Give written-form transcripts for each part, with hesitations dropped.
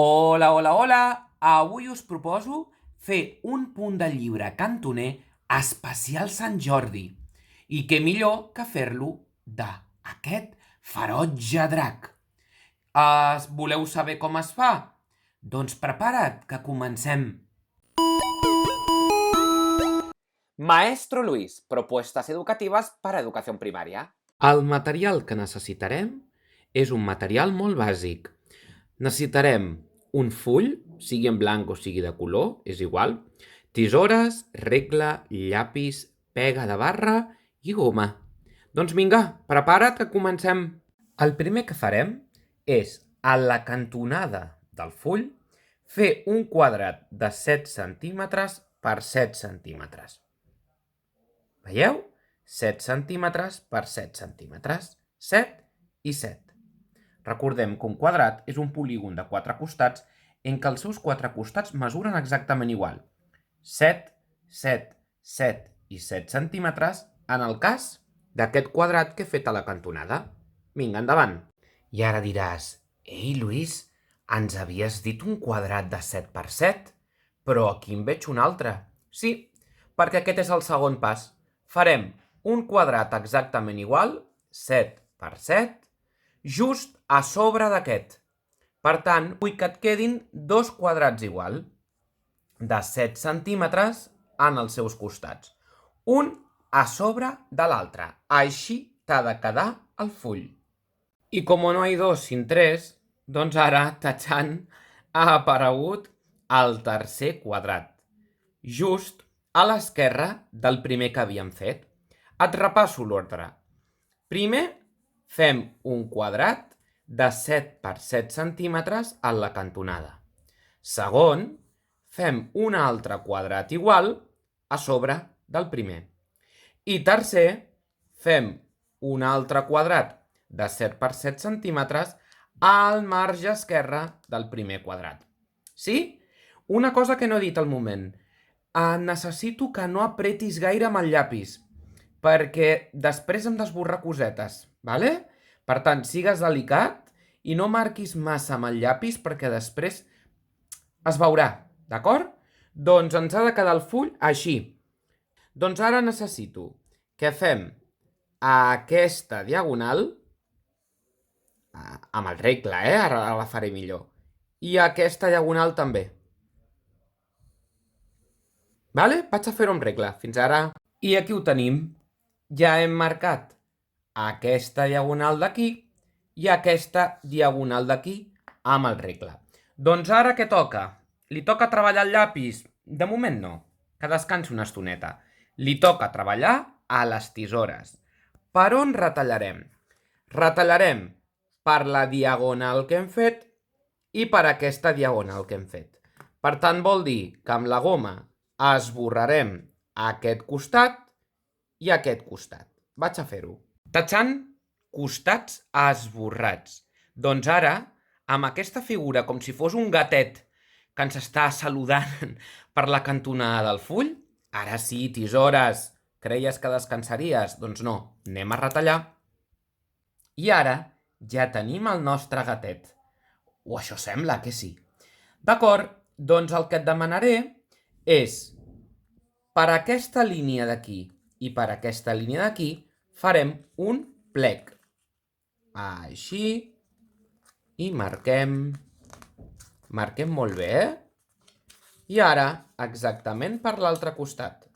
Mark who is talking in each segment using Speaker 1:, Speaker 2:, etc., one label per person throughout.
Speaker 1: Hola, hola, hola! Avui us proposo fer un punt de llibre cantoner especial Sant Jordi. I què millor que fer-lo d'aquest ferotge drac. Voleu saber com es fa? Doncs prepara't, que comencem.
Speaker 2: Maestro Luis, propuestas educativas para educación primaria.
Speaker 1: El material que necessitarem és un material molt bàsic. Necessitarem un full, sigui en blanc o sigui de color, és igual, tisores, regla, llapis, pega de barra i goma. Doncs vinga, prepara't que comencem. El primer que farem és, a la cantonada del full, fer un quadrat de 7 centímetres per 7 centímetres. Veieu? 7 centímetres per 7 centímetres. 7 i 7. Recordem que un quadrat és un polígon de 4 costats en què els seus 4 costats mesuren exactament igual. 7, 7, 7 i 7 centímetres en el cas d'aquest quadrat que he fet a la cantonada. Vinga, endavant. I ara diràs, ei, Lluís, ens havies dit un quadrat de 7 per 7, però aquí en veig un altre. Sí, perquè aquest és el segon pas. Farem un quadrat exactament igual, 7 per 7, just a sobre d'aquest. Per tant, vull que et quedin dos quadrats igual, de 7 centímetres en els seus costats. Un a sobre de l'altre. Així t'ha de quedar el full. I com no hi ha dos sin tres, doncs ara, tachant, ha aparegut el tercer quadrat, just a l'esquerra del primer que havíem fet. Et repasso l'ordre. Primer, fem un quadrat de 7 per 7 centímetres a la cantonada. Segon, fem un altre quadrat igual a sobre del primer. I tercer, fem un altre quadrat de 7 per 7 centímetres al marge esquerre del primer quadrat. Sí? Una cosa que no he dit al moment. Necessito que no apretis gaire amb el llapis, perquè després hem d'esborrar cosetes, vale? Per tant, sigues delicat i no marquis massa amb el llapis perquè després es veurà, d'acord? Doncs ens ha de quedar el full així. Doncs ara necessito que fem aquesta diagonal, amb el regle, ara la faré millor, i aquesta diagonal també. Vale? Vaig a fer-ho amb regle, fins ara. I aquí ho tenim. Ja hem marcat aquesta diagonal d'aquí i aquesta diagonal d'aquí amb el regle. Doncs ara què toca? Li toca treballar el llapis? De moment no, que descansi una estoneta. Li toca treballar a les tisores. Per on retallarem? Retallarem per la diagonal que hem fet i per aquesta diagonal que hem fet. Per tant, vol dir que amb la goma esborrarem aquest costat i aquest costat. Vaig a fer-ho. Tachant costats esborrats. Doncs ara, amb aquesta figura com si fos un gatet que ens està saludant per la cantonada del full, ara sí, tisores, creies que descansaries? Doncs no, anem a retallar. I ara ja tenim el nostre gatet. O això sembla que sí. D'acord, doncs el que et demanaré és, per aquesta línia d'aquí i per aquesta línia d'aquí, farem un plec. Així. I marquem. Marquem molt bé, I ara, exactament per l'altre costat.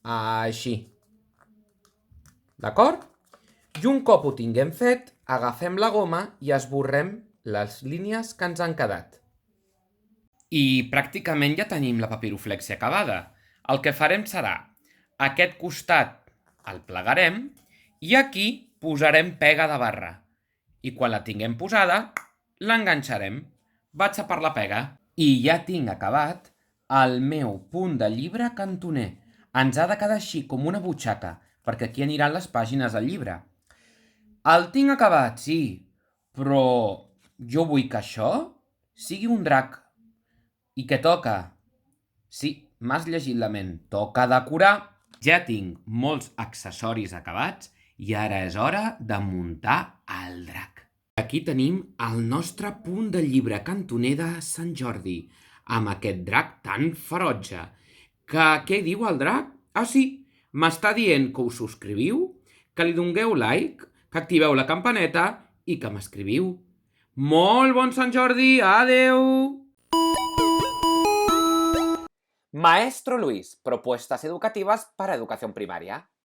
Speaker 1: Així. D'acord? I un cop ho tinguem fet, agafem la goma i esborrem les línies que ens han quedat. I pràcticament ja tenim la papiroflexia acabada. El que farem serà, aquest costat el plegarem i aquí posarem pega de barra. I quan la tinguem posada, l'enganxarem. Vaig a per la pega. I ja tinc acabat el meu punt de llibre cantoner. Ens ha de quedar així com una butxaca, perquè aquí aniran les pàgines del llibre. El tinc acabat, sí, però jo vull que això sigui un drac. I què toca? Sí, m'has llegit la ment. Toca decorar. Ja tinc molts accessoris acabats i ara és hora de muntar el drac. Aquí tenim el nostre punt de llibre cantoner de Sant Jordi, amb aquest drac tan ferotge. Què diu el drac? Ah, sí, m'està dient que us subscriviu, que li dongueu like, que activeu la campaneta i que m'escriviu. Molt bon Sant Jordi, adeu!
Speaker 2: Maestro Luis, propuestas educativas para educación primaria.